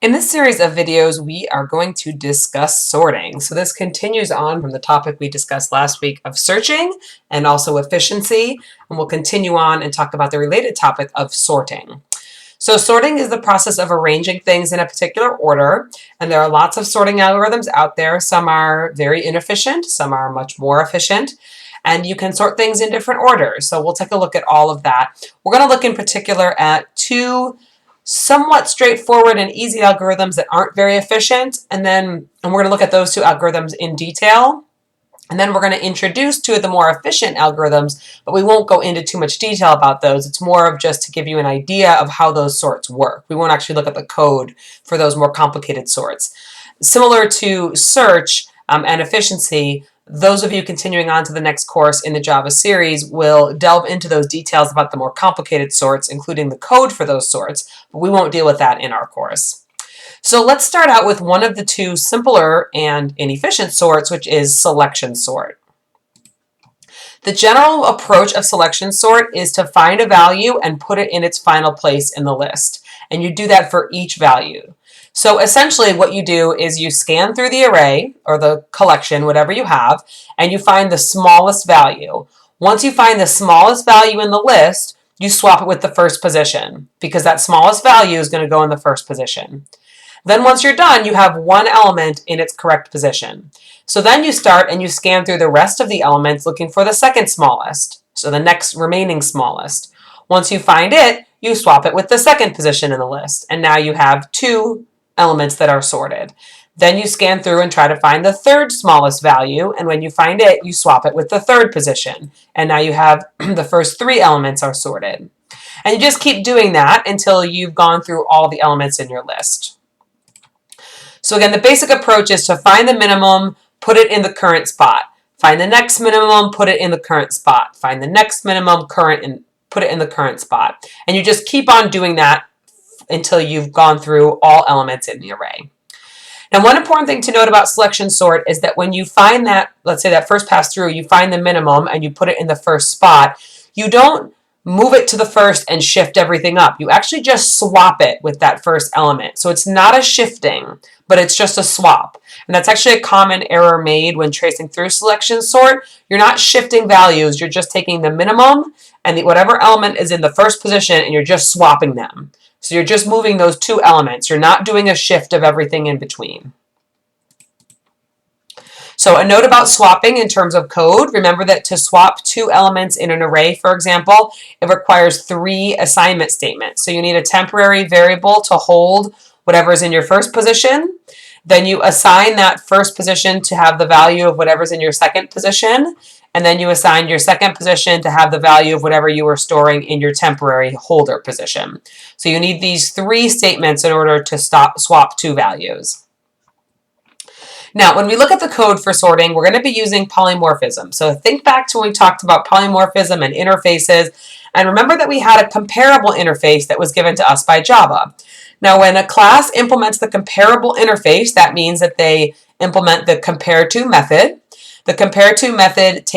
In this series of videos, we are going to discuss sorting. So this continues on from the topic we discussed last week of searching and also efficiency, and we'll continue on and talk about the related topic of sorting. So sorting is the process of arranging things in a particular order, and there are lots of sorting algorithms out there. Some are very inefficient, some are much more efficient, and you can sort things in different orders. So we'll take a look at all of that. We're going to look in particular at two somewhat straightforward and easy algorithms that aren't very efficient, and we're going to look at those two algorithms in detail. And then we're going to introduce two of the more efficient algorithms, but we won't go into too much detail about those. It's more of just to give you an idea of how those sorts work. We won't actually look at the code for those more complicated sorts. Similar to search and efficiency, those of you continuing on to the next course in the Java series will delve into those details about the more complicated sorts, including the code for those sorts, but we won't deal with that in our course. So let's start out with one of the two simpler and inefficient sorts, which is selection sort. The general approach of selection sort is to find a value and put it in its final place in the list. And you do that for each value. So essentially what you do is you scan through the array or the collection, whatever you have, and you find the smallest value. Once you find the smallest value in the list, you swap it with the first position because that smallest value is going to go in the first position. Then once you're done, you have one element in its correct position. So then you start and you scan through the rest of the elements looking for the second smallest, so the next remaining smallest. Once you find it, you swap it with the second position in the list, and now you have two elements that are sorted. Then you scan through and try to find the third smallest value, and when you find it, you swap it with the third position, and now you have the first three elements are sorted. And you just keep doing that until you've gone through all the elements in your list. So again, the basic approach is to find the minimum, put it in the current spot. Find the next minimum, put it in the current spot. Find the next minimum, current, and put it in the current spot. And you just keep on doing that until you've gone through all elements in the array. Now, one important thing to note about selection sort is that when you find that, let's say that first pass through, you find the minimum and you put it in the first spot, you don't move it to the first and shift everything up. You actually just swap it with that first element. So it's not a shifting, but it's just a swap. And that's actually a common error made when tracing through selection sort. You're not shifting values, you're just taking the minimum and whatever element is in the first position and you're just swapping them. So you're just moving those two elements. You're not doing a shift of everything in between. So a note about swapping in terms of code, remember that to swap two elements in an array, for example, it requires 3 assignment statements. So you need a temporary variable to hold whatever's in your first position. Then you assign that first position to have the value of whatever's in your second position. And then you assign your second position to have the value of whatever you were storing in your temporary holder position. So you need these 3 statements in order to swap 2 values. Now, when we look at the code for sorting, we're going to be using polymorphism. So think back to when we talked about polymorphism and interfaces, and remember that we had a comparable interface that was given to us by Java. Now, when a class implements the comparable interface, that means that they implement the compare_to method. The compare_to method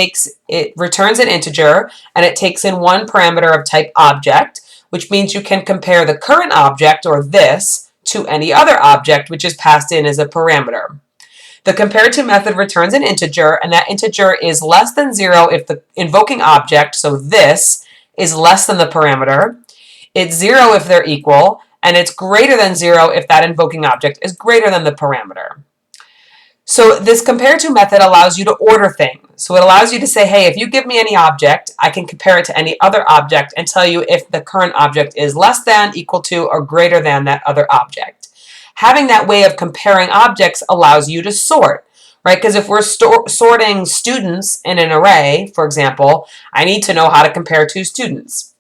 returns an integer, and it takes in one parameter of type object, which means you can compare the current object, or this, to any other object which is passed in as a parameter. The compare_to method returns an integer, and that integer is less than 0 if the invoking object, so this, is less than the parameter. It's 0 if they're equal, and it's greater than 0 if that invoking object is greater than the parameter. So this compare_to method allows you to order things. So it allows you to say, hey, if you give me any object, I can compare it to any other object and tell you if the current object is less than, equal to, or greater than that other object. Having that way of comparing objects allows you to sort, right? Because if we're sorting students in an array, for example, I need to know how to compare 2 students.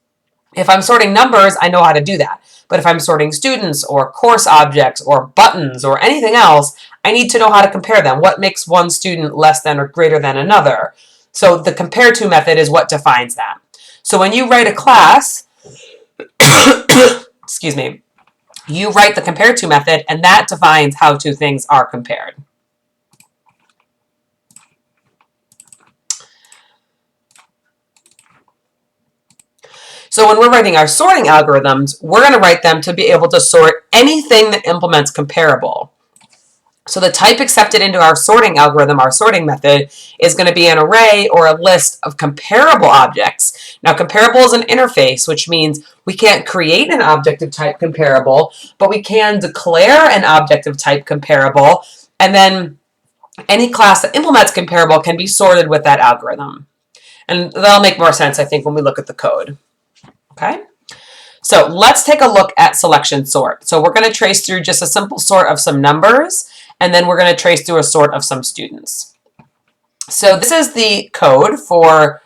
If I'm sorting numbers, I know how to do that. But if I'm sorting students or course objects or buttons or anything else, I need to know how to compare them. What makes one student less than or greater than another? So the compare_to method is what defines that. So when you write a class, excuse me, you write the compare_to method, and that defines how 2 things are compared. So when we're writing our sorting algorithms, we're going to write them to be able to sort anything that implements comparable. So the type accepted into our sorting algorithm, our sorting method, is going to be an array or a list of comparable objects. Now, comparable is an interface, which means we can't create an object of type comparable, but we can declare an object of type comparable, and then any class that implements comparable can be sorted with that algorithm. And that'll make more sense, I think, when we look at the code. Okay? So let's take a look at selection sort. So we're going to trace through just a simple sort of some numbers, and then we're going to trace through a sort of some students. So this is the code for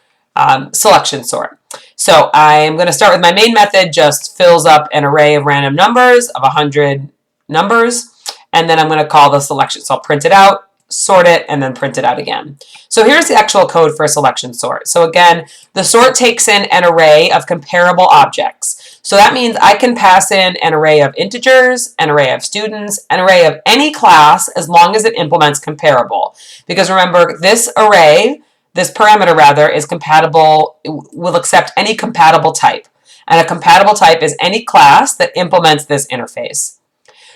selection sort. So I'm going to start with my main method, just fills up an array of random numbers of 100 numbers, and then I'm going to call the selection. So I'll print it out, sort it, and then print it out again. So here's the actual code for a selection sort. So again, the sort takes in an array of comparable objects. So that means I can pass in an array of integers, an array of students, an array of any class as long as it implements comparable. Because remember, this array, this parameter rather, is compatible, will accept any compatible type. And a compatible type is any class that implements this interface.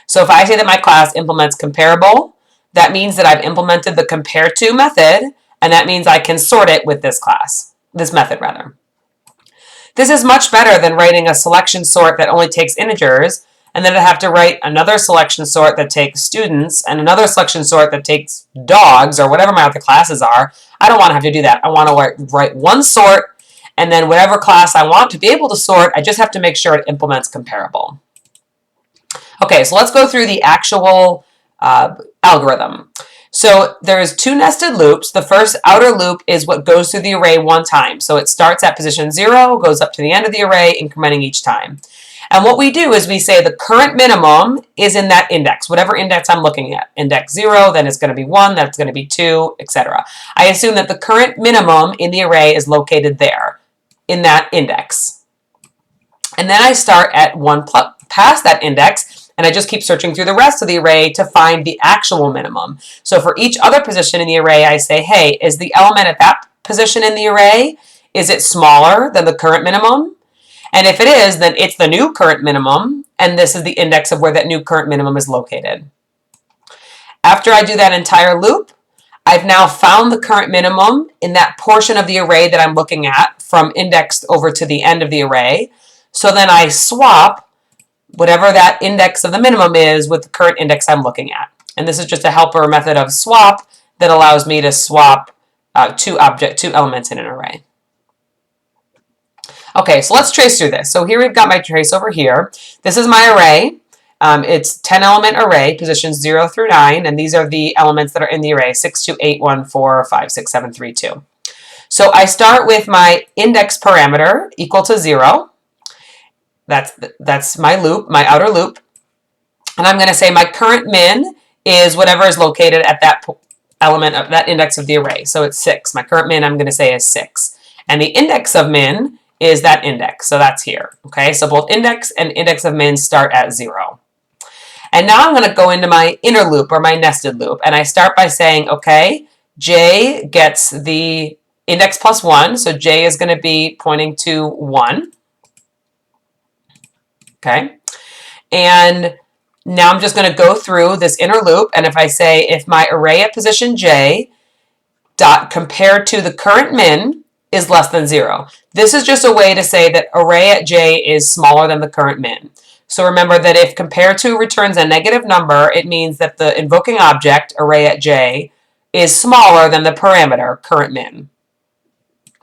So if I say that my class implements comparable, that means that I've implemented the compare to method, and that means I can sort it with this class, this method rather. This is much better than writing a selection sort that only takes integers, and then I have to write another selection sort that takes students, and another selection sort that takes dogs, or whatever my other classes are. I don't want to have to do that. I want to write one sort, and then whatever class I want to be able to sort, I just have to make sure it implements comparable. Okay, so let's go through the actual algorithm. So there's two nested loops. The first outer loop is what goes through the array one time. So it starts at position 0, goes up to the end of the array, incrementing each time. And what we do is we say the current minimum is in that index, whatever index I'm looking at. Index 0, then it's going to be 1, then it's going to be 2, etc. I assume that the current minimum in the array is located there, in that index. And then I start at 1 past that index, and I just keep searching through the rest of the array to find the actual minimum. So for each other position in the array, I say, hey, is the element at that position in the array, is it smaller than the current minimum? And if it is, then it's the new current minimum, and this is the index of where that new current minimum is located. After I do that entire loop, I've now found the current minimum in that portion of the array that I'm looking at from indexed over to the end of the array. So then I swap whatever that index of the minimum is with the current index I'm looking at. And this is just a helper method of swap that allows me to swap two elements in an array. Okay, so let's trace through this. So here we've got my trace over here. This is my array. It's 10 element array, positions 0 through 9, and these are the elements that are in the array, 6, 2, 8, 1, 4, 5, 6, 7, 3, 2. So I start with my index parameter equal to 0. That's my loop, my outer loop. And I'm going to say my current min is whatever is located at that element of that index of the array. So it's 6. My current min I'm going to say is 6. And the index of min is that index. So that's here. Okay, so both index and index of min start at 0. And now I'm going to go into my inner loop or my nested loop. And I start by saying, okay, j gets the index plus 1. So j is going to be pointing to 1. Okay, and now I'm just going to go through this inner loop, and if I say if my array at position j dot compared to the current min is less than 0. This is just a way to say that array at j is smaller than the current min. So remember that if compared to returns a negative number, it means that the invoking object, array at j, is smaller than the parameter, current min.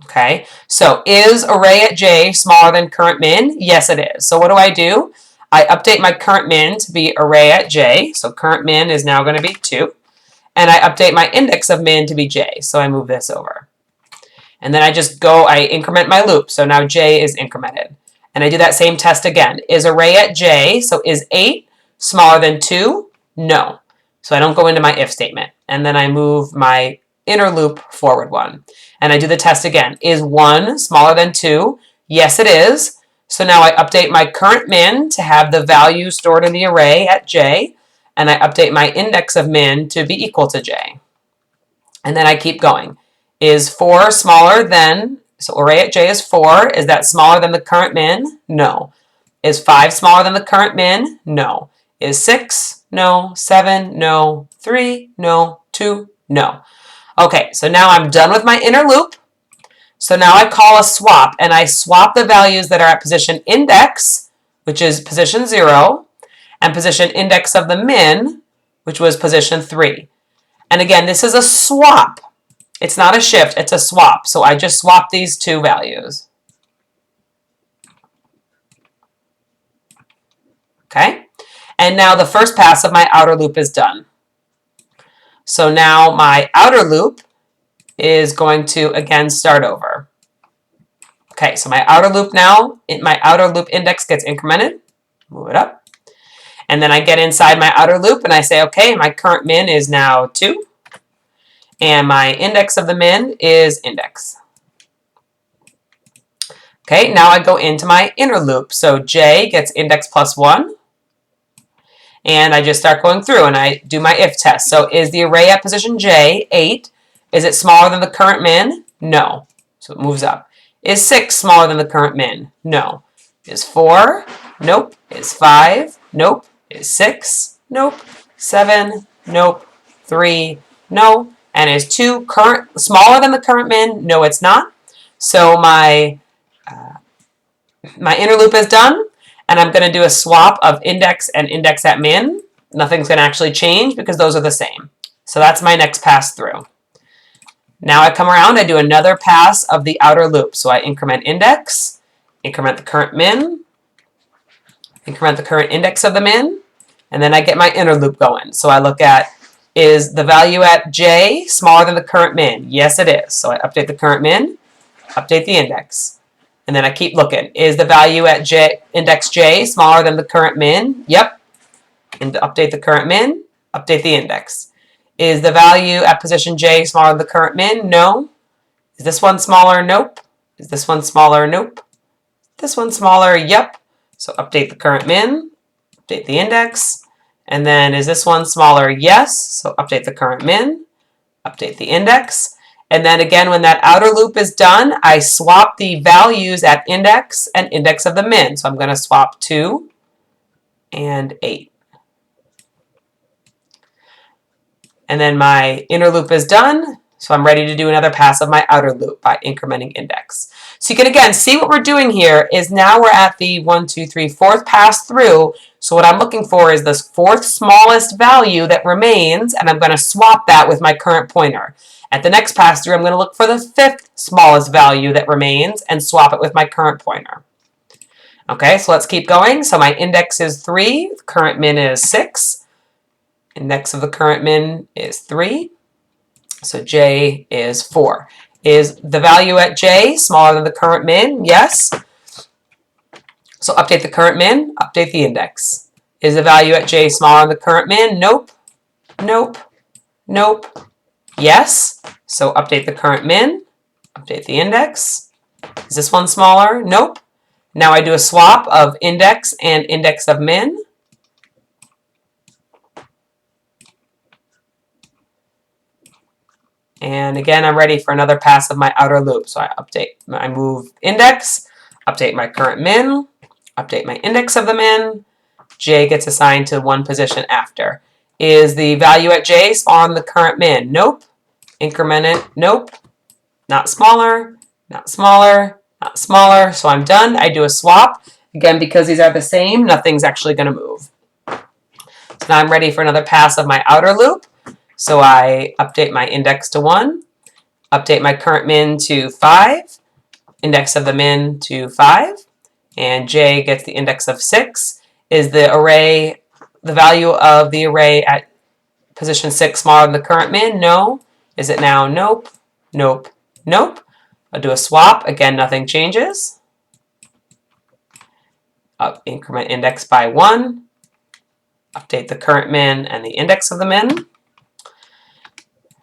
Okay, so is array at j smaller than current min? Yes, it is. So what do? I update my current min to be array at j. So current min is now going to be 2. And I update my index of min to be j. So I move this over. And then I increment my loop. So now j is incremented. And I do that same test again. Is array at j, so is 8 smaller than 2? No. So I don't go into my if statement. And then I move my inner loop forward 1. And I do the test again. Is 1 smaller than 2? Yes, it is. So now I update my current min to have the value stored in the array at j. And I update my index of min to be equal to j. And then I keep going. Is 4 smaller than So array at j is 4. Is that smaller than the current min? No. Is 5 smaller than the current min? No. Is 6? No. 7? No. 3? No. 2? No. Okay, so now I'm done with my inner loop. So now I call a swap, and I swap the values that are at position index, which is position 0, and position index of the min, which was position 3. And again, this is a swap. It's not a shift, it's a swap. So I just swap these two values. Okay? And now the first pass of my outer loop is done. So now my outer loop is going to, again, start over. Okay, so my outer loop now, my outer loop index gets incremented. Move it up. And then I get inside my outer loop and I say, okay, my current min is now 2. And my index of the min is index. Okay, now I go into my inner loop. So j gets index plus 1. And I just start going through and I do my if test. So is the array at position j 8? Is it smaller than the current min? No. So it moves up. Is 6 smaller than the current min? No. Is 4? Nope. Is 5? Nope. Is 6? Nope. 7? Nope. 3? No. And is 2 smaller than the current min? No, it's not. So my inner loop is done, and I'm going to do a swap of index and index at min. Nothing's going to actually change because those are the same. So that's my next pass through. Now I come around, I do another pass of the outer loop. So I increment index, increment the current min, increment the current index of the min, and then I get my inner loop going. So I look at, is the value at j smaller than the current min? Yes, it is. So I update the current min, update the index. And then I keep looking. Is the value at index j smaller than the current min? Yep. And update the current min, update the index. Is the value at position j smaller than the current min? No. Is this one smaller? Nope. Is this one smaller? Nope. This one smaller? Yep. So update the current min, update the index. And then is this one smaller? Yes. So update the current min, update the index. And then again, when that outer loop is done, I swap the values at index and index of the min. So I'm going to swap 2 and 8. And then my inner loop is done. So I'm ready to do another pass of my outer loop by incrementing index. So you can again see what we're doing here is now we're at the 1, 2, 3, 4th pass through. So what I'm looking for is this 4th smallest value that remains, and I'm going to swap that with my current pointer. At the next pass through, I'm going to look for the 5th smallest value that remains and swap it with my current pointer. Okay, so let's keep going. So my index is 3, the current min is 6. Index of the current min is 3. So j is 4. Is the value at j smaller than the current min? Yes. So update the current min, update the index. Is the value at j smaller than the current min? Nope. Nope. Nope. Yes. So update the current min, update the index. Is this one smaller? Nope. Now I do a swap of index and index of min. And again, I'm ready for another pass of my outer loop. So I move index, update my current min, update my index of the min. J gets assigned to one position after. Is the value at j smaller than the current min? Nope. Increment it. Nope. Not smaller, not smaller, not smaller. So I'm done. I do a swap. Again, because these are the same, nothing's actually going to move. So now I'm ready for another pass of my outer loop. So I update my index to 1, update my current min to 5, index of the min to 5, and j gets the index of 6. Is the value of the array at position 6 smaller than the current min? No. Is it now? Nope. Nope. Nope. I'll do a swap. Again, nothing changes. Increment index by 1. Update the current min and the index of the min.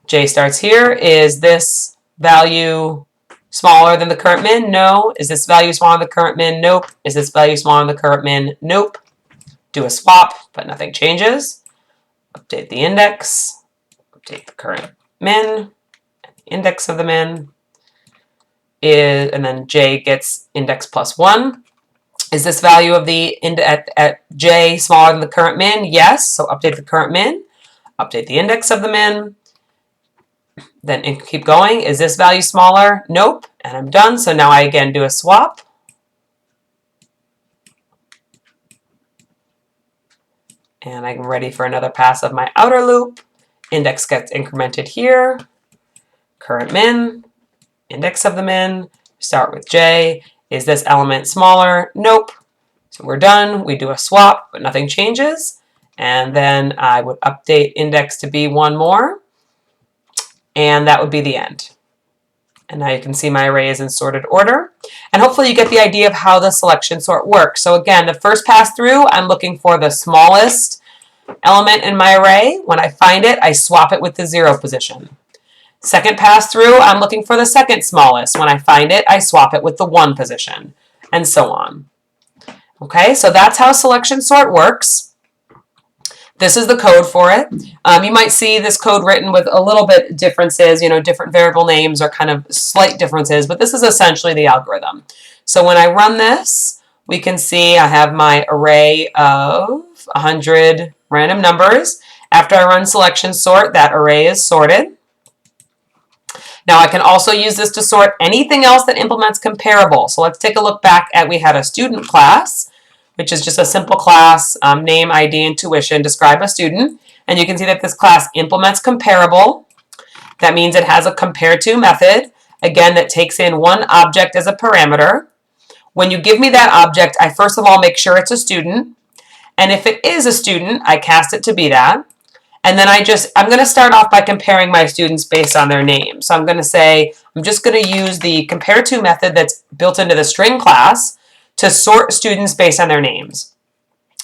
J starts here. Is this value smaller than the current min? No. Is this value smaller than the current min? Nope. Is this value smaller than the current min? Nope. Do a swap, but nothing changes. Update the index. Update the current min, index of the min. is, and then j gets index plus 1. Is this value of the at j smaller than the current min? Yes. So update the current min, update the index of the min, then keep going. Is this value smaller? Nope. And I'm done. So now I again do a swap. And I'm ready for another pass of my outer loop. Index gets incremented here. Current min, index of the min, start with j. Is this element smaller? Nope. So we're done. We do a swap, but nothing changes. And then I would update index to be one more. And that would be the end. And now you can see my array is in sorted order. And hopefully you get the idea of how the selection sort works. So again, the first pass through, I'm looking for the smallest element in my array. When I find it, I swap it with the 0 position. Second pass through, I'm looking for the second smallest. When I find it, I swap it with the 1 position, and so on. Okay, so that's how selection sort works. This is the code for it. You might see this code written with a little bit differences, different variable names or kind of slight differences, but this is essentially the algorithm. So when I run this, we can see I have my array of 100 random numbers. After I run selection sort, that array is sorted. Now I can also use this to sort anything else that implements comparable. So let's take a look back at, we had a student class, which is just a simple class, name, ID, and tuition, describe a student. And you can see that this class implements comparable. That means it has a compare to method, again, that takes in one object as a parameter. When you give me that object, I first of all make sure it's a student. And if it is a student, I cast it to be that. And then I'm going to start off by comparing my students based on their name. So I'm going to say, I'm just going to use the compare to method that's built into the string class to sort students based on their names.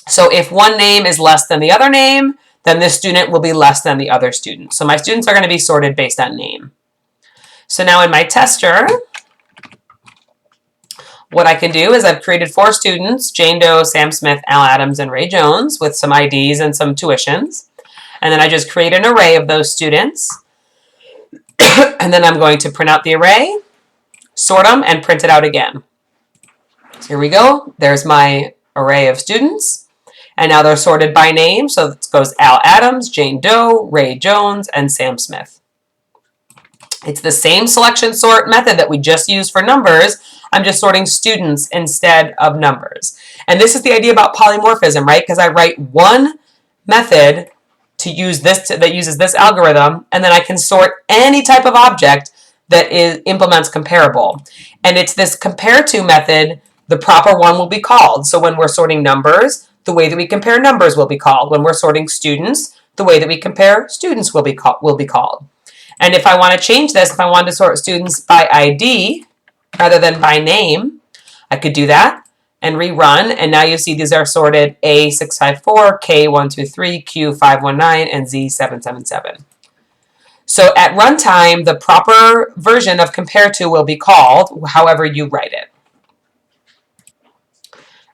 So if one name is less than the other name, then this student will be less than the other student. So my students are going to be sorted based on name. So now in my tester, what I can do is I've created 4 students, Jane Doe, Sam Smith, Al Adams, and Ray Jones, with some IDs and some tuitions. And then I just create an array of those students. And then I'm going to print out the array, sort them, and print it out again. So here we go. There's my array of students. And now they're sorted by name. So this goes Al Adams, Jane Doe, Ray Jones, and Sam Smith. It's the same selection sort method that we just used for numbers. I'm just sorting students instead of numbers. And this is the idea about polymorphism, right? Because I write one method to use this that uses this algorithm, and then I can sort any type of object that implements comparable. And it's this compare to method, the proper one will be called. So when we're sorting numbers, the way that we compare numbers will be called. When we're sorting students, the way that we compare students will be called. And if I want to change this, if I want to sort students by ID rather than by name, I could do that and rerun, and now you see these are sorted A654, K123, Q519, and Z777. So at runtime, the proper version of compare to will be called however you write it.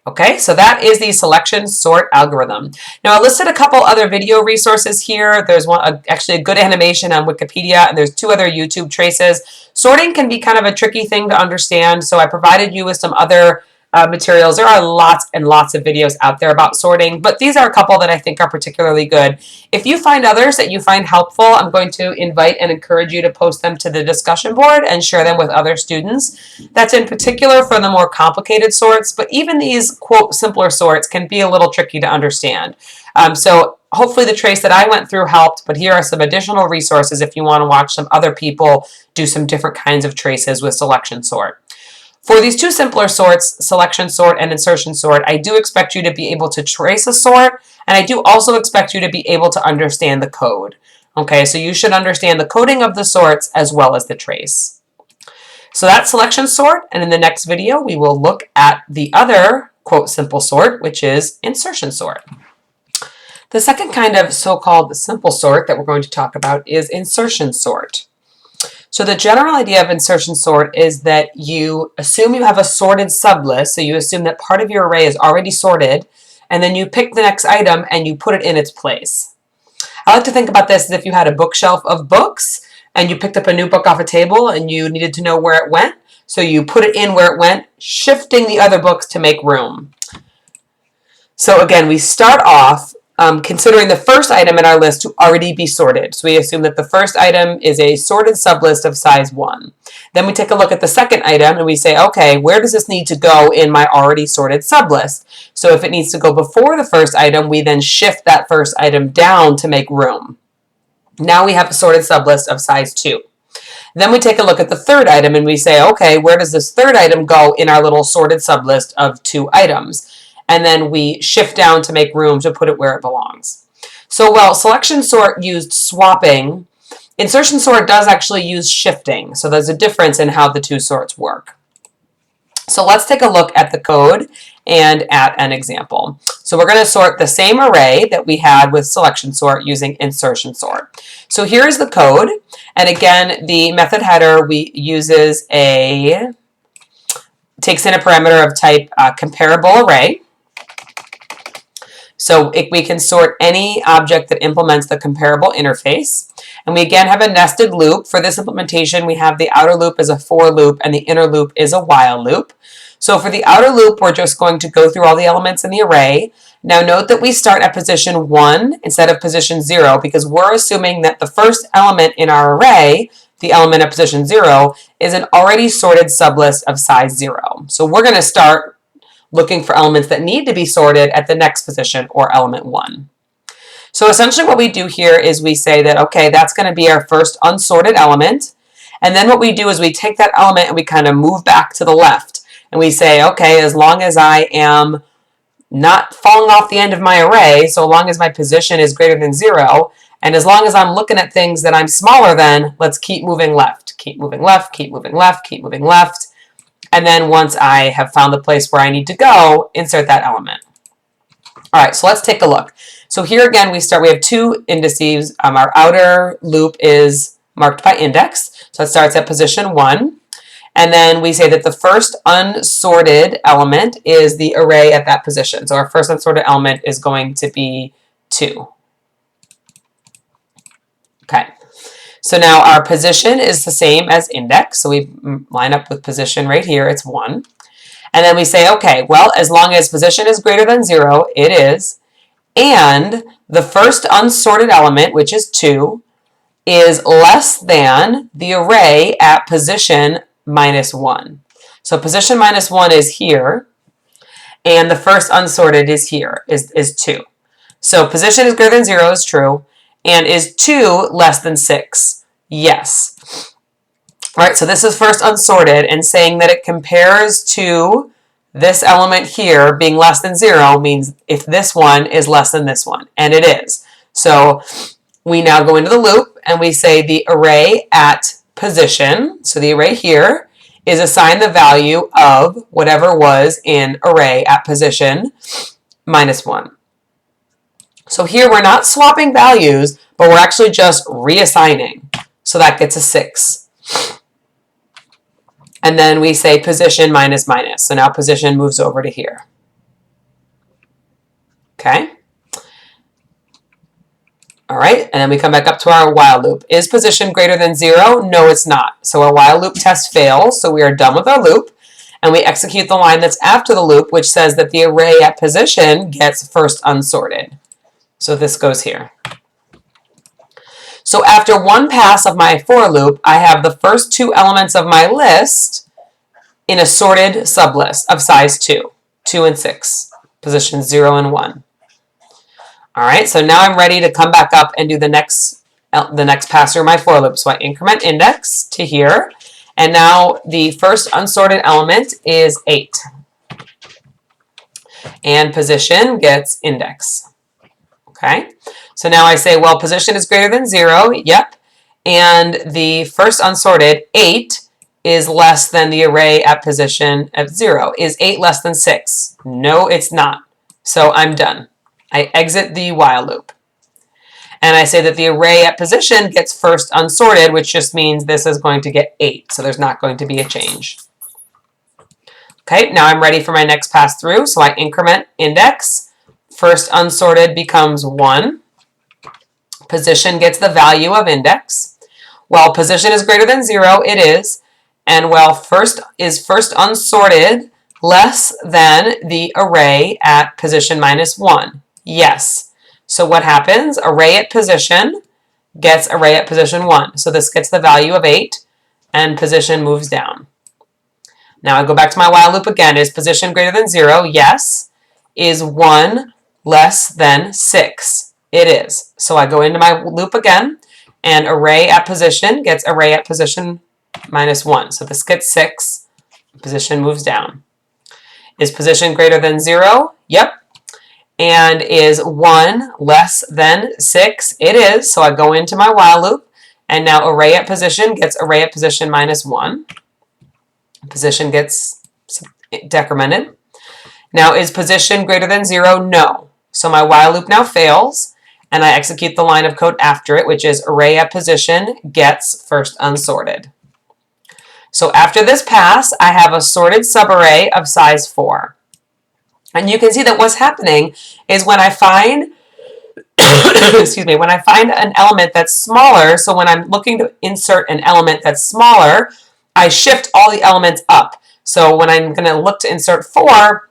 Okay, so that is the selection sort algorithm. Now I listed a couple other video resources here. There's actually a good animation on Wikipedia, and there's 2 other YouTube traces. Sorting can be kind of a tricky thing to understand, so I provided you with some other materials. There are lots and lots of videos out there about sorting, but these are a couple that I think are particularly good. If you find others that you find helpful, I'm going to invite and encourage you to post them to the discussion board and share them with other students. That's in particular for the more complicated sorts, but even these, quote, simpler sorts can be a little tricky to understand. So hopefully the trace that I went through helped, but here are some additional resources if you want to watch some other people do some different kinds of traces with selection sort. For these 2 simpler sorts, selection sort and insertion sort, I do expect you to be able to trace a sort, and I do also expect you to be able to understand the code. Okay, so you should understand the coding of the sorts as well as the trace. So that's selection sort, and in the next video we will look at the other, quote, simple sort, which is insertion sort. The second kind of so-called simple sort that we're going to talk about is insertion sort. So the general idea of insertion sort is that you assume you have a sorted sublist, so you assume that part of your array is already sorted, and then you pick the next item and you put it in its place. I like to think about this as if you had a bookshelf of books, and you picked up a new book off a table and you needed to know where it went. So you put it in where it went, shifting the other books to make room. So again, we start off considering the first item in our list to already be sorted. So we assume that the first item is a sorted sublist of size 1. Then we take a look at the second item and we say, okay, where does this need to go in my already sorted sublist? So if it needs to go before the first item, we then shift that first item down to make room. Now we have a sorted sublist of size 2. Then we take a look at the third item and we say, okay, where does this third item go in our little sorted sublist of 2 items? And then we shift down to make room to put it where it belongs. So while selection sort used swapping, insertion sort does actually use shifting. So there's a difference in how the two sorts work. So let's take a look at the code and at an example. So we're going to sort the same array that we had with selection sort using insertion sort. So here's the code. And again, the method header takes in a parameter of type comparable array. So we can sort any object that implements the comparable interface. And we again have a nested loop. For this implementation, we have the outer loop as a for loop and the inner loop is a while loop. So for the outer loop, we're just going to go through all the elements in the array. Now note that we start at position 1 instead of position 0 because we're assuming that the first element in our array, the element at position 0, is an already sorted sublist of size 0. So we're going to start looking for elements that need to be sorted at the next position or element 1. So essentially what we do here is we say that, okay, that's going to be our first unsorted element. And then what we do is we take that element and we kind of move back to the left. And we say, okay, as long as I am not falling off the end of my array, so long as my position is greater than 0, and as long as I'm looking at things that I'm smaller than, let's keep moving left, keep moving left, keep moving left, keep moving left. And then once I have found the place where I need to go, insert that element. All right, so let's take a look. So here again, we have 2 indices. Our outer loop is marked by index. So it starts at position 1. And then we say that the first unsorted element is the array at that position. So our first unsorted element is going to be 2. Okay. So now our position is the same as index. So we line up with position right here. It's 1. And then we say, okay, well, as long as position is greater than 0, it is. And the first unsorted element, which is 2, is less than the array at position -1. So position -1 is here. And the first unsorted is here, is 2. So position is greater than 0 is true. And is 2 less than 6? Yes. All right, so this is first unsorted and saying that it compares to this element here being less than 0 means if this one is less than this one, and it is. So we now go into the loop and we say the array at position, so the array here, is assigned the value of whatever was in array at position -1. So here we're not swapping values, but we're actually just reassigning. So that gets a 6. And then we say position minus minus. So now position moves over to here. Okay. All right, and then we come back up to our while loop. Is position greater than 0? No, it's not. So our while loop test fails, so we are done with our loop. And we execute the line that's after the loop, which says that the array at position gets first unsorted. So this goes here. So after one pass of my for loop, I have the first 2 elements of my list in a sorted sublist of size 2, 2 and 6, positions 0 and 1. All right, so now I'm ready to come back up and do the next pass through my for loop. So I increment index to here, and now the first unsorted element is 8. And position gets index. Okay, so now I say, well, position is greater than 0, yep, and the first unsorted, 8, is less than the array at position of 0. Is 8 less than 6? No, it's not. So I'm done. I exit the while loop. And I say that the array at position gets first unsorted, which just means this is going to get 8, so there's not going to be a change. Okay, now I'm ready for my next pass through, so I increment index. First unsorted becomes 1. Position gets the value of index. While position is greater than 0, it is. And well, first unsorted less than the array at position -1? Yes. So what happens? Array at position gets array at position 1. So this gets the value of 8, and position moves down. Now I go back to my while loop again. Is position greater than 0? Yes. Is 1 less than 6? It is. So I go into my loop again, and array at position gets array at position -1. So this gets 6. Position moves down. Is position greater than 0? Yep. And is 1 less than 6? It is. So I go into my while loop, and now array at position gets array at position -1. Position gets decremented. Now, is position greater than 0? No. So my while loop now fails, and I execute the line of code after it, which is array at position gets first unsorted. So after this pass, I have a sorted subarray of size 4. And you can see that what's happening is when I find excuse me, when I find an element that's smaller, so when I'm looking to insert an element that's smaller, I shift all the elements up. So when I'm going to look to insert 4,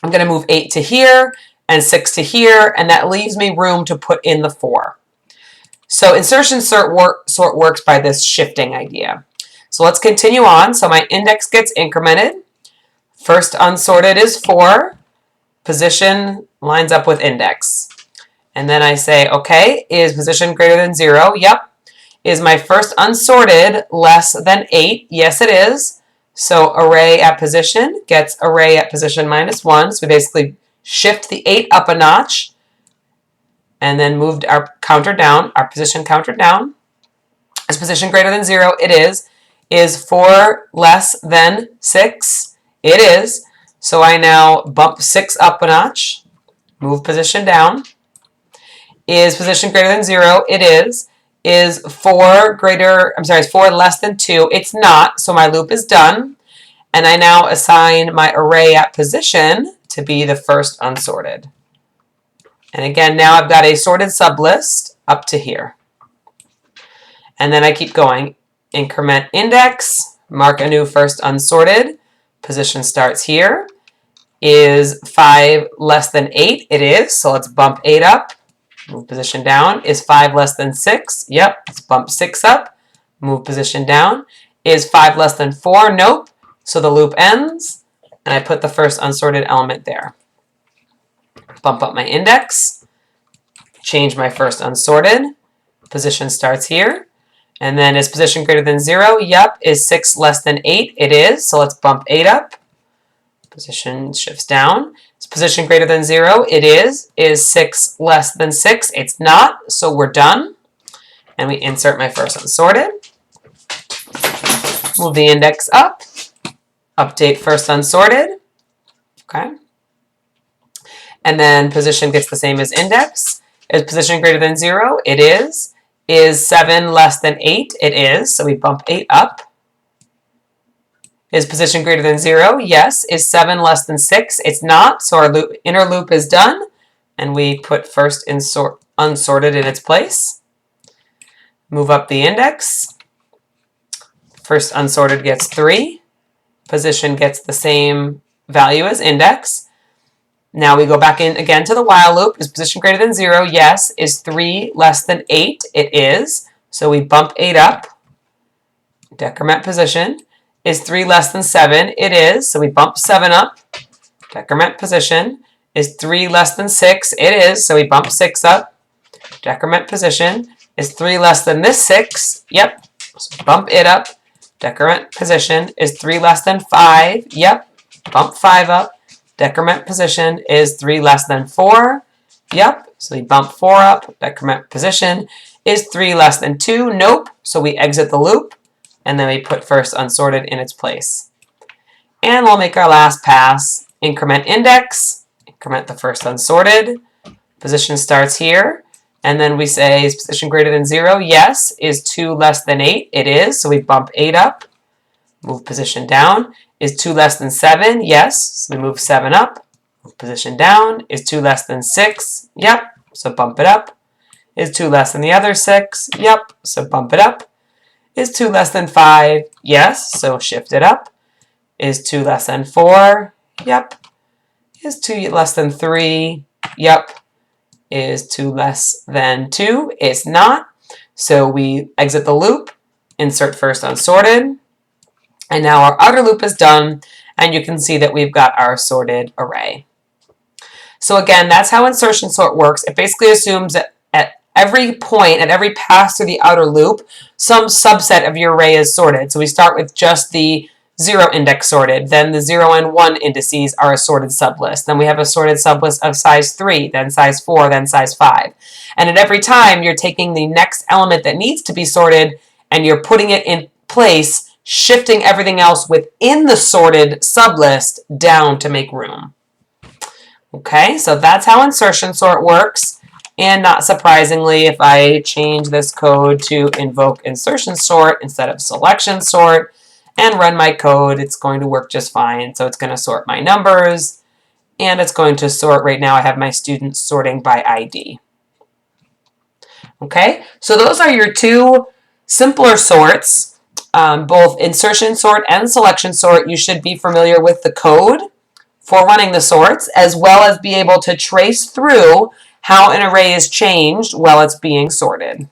I'm going to move 8 to here and 6 to here, and that leaves me room to put in the 4. So insertion sort works by this shifting idea. So let's continue on. So my index gets incremented. First unsorted is 4. Position lines up with index. And then I say, okay, is position greater than 0? Yep. Is my first unsorted less than 8? Yes, it is. So array at position gets array at position -1. So we basically shift the 8 up a notch and then moved our counter down, our position counter down. Is position greater than 0? It is. Is 4 less than 6? It is. So I now bump 6 up a notch, move position down. Is position greater than 0? It is. Is 4 less than 2? It's not, so my loop is done. And I now assign my array at position to be the first unsorted. And again, now I've got a sorted sublist up to here. And then I keep going. Increment index, mark a new first unsorted. Position starts here. Is 5 less than 8? It is, so let's bump 8 up. Move position down. Is 5 less than 6? Yep, let's bump 6 up. Move position down. Is 5 less than 4? Nope. So the loop ends, and I put the first unsorted element there. Bump up my index. Change my first unsorted. Position starts here. And then is position greater than 0? Yep. Is 6 less than 8? It is. So let's bump 8 up. Position shifts down. Is position greater than 0? It is. Is 6 less than 6? It's not. So we're done. And we insert my first unsorted. Move the index up. Update first unsorted. Okay. And then position gets the same as index. Is position greater than 0? It is. Is 7 less than 8? It is. So we bump 8 up. Is position greater than 0? Yes. Is 7 less than 6? It's not. So our inner loop is done. And we put first unsorted in its place. Move up the index. First unsorted gets 3. Position gets the same value as index. Now we go back in again to the while loop. Is position greater than 0? Yes. Is 3 less than 8? It is. So we bump 8 up. Decrement position. Is 3 less than 7? It is. So we bump 7 up. Decrement position. Is 3 less than 6? It is. So we bump 6 up. Decrement position. Is 3 less than this 6? Yep. So bump it up. Decrement position. Is 3 less than 5? Yep. Bump 5 up. Decrement position. Is 3 less than 4? Yep. So we bump 4 up. Decrement position. Is 3 less than 2? Nope. So we exit the loop. And then we put first unsorted in its place. And we'll make our last pass. Increment index. Increment the first unsorted. Position starts here. And then we say, is position greater than 0? Yes. Is 2 less than 8? It is. So we bump 8 up. Move position down. Is 2 less than 7? Yes. So we move 7 up. Move position down. Is 2 less than 6? Yep. So bump it up. Is 2 less than the other 6? Yep. So bump it up. Is 2 less than 5? Yes, so shift it up. Is 2 less than 4? Yep. Is 2 less than 3? Yep. Is 2 less than 2? It's not. So we exit the loop, insert first unsorted, and now our outer loop is done, and you can see that we've got our sorted array. So again, that's how insertion sort works. It basically assumes that at every point, at every pass through the outer loop, some subset of your array is sorted. So we start with just the 0 index sorted, then the 0 and 1 indices are a sorted sublist. Then we have a sorted sublist of size 3, then size 4, then size 5. And at every time, you're taking the next element that needs to be sorted and you're putting it in place, shifting everything else within the sorted sublist down to make room. Okay, so that's how insertion sort works. And not surprisingly, if I change this code to invoke insertion sort instead of selection sort and run my code, it's going to work just fine. So it's going to sort my numbers, and it's going to sort, right now I have my students sorting by ID. Okay, so those are your two simpler sorts, both insertion sort and selection sort. You should be familiar with the code for running the sorts, as well as be able to trace through how an array is changed while it's being sorted.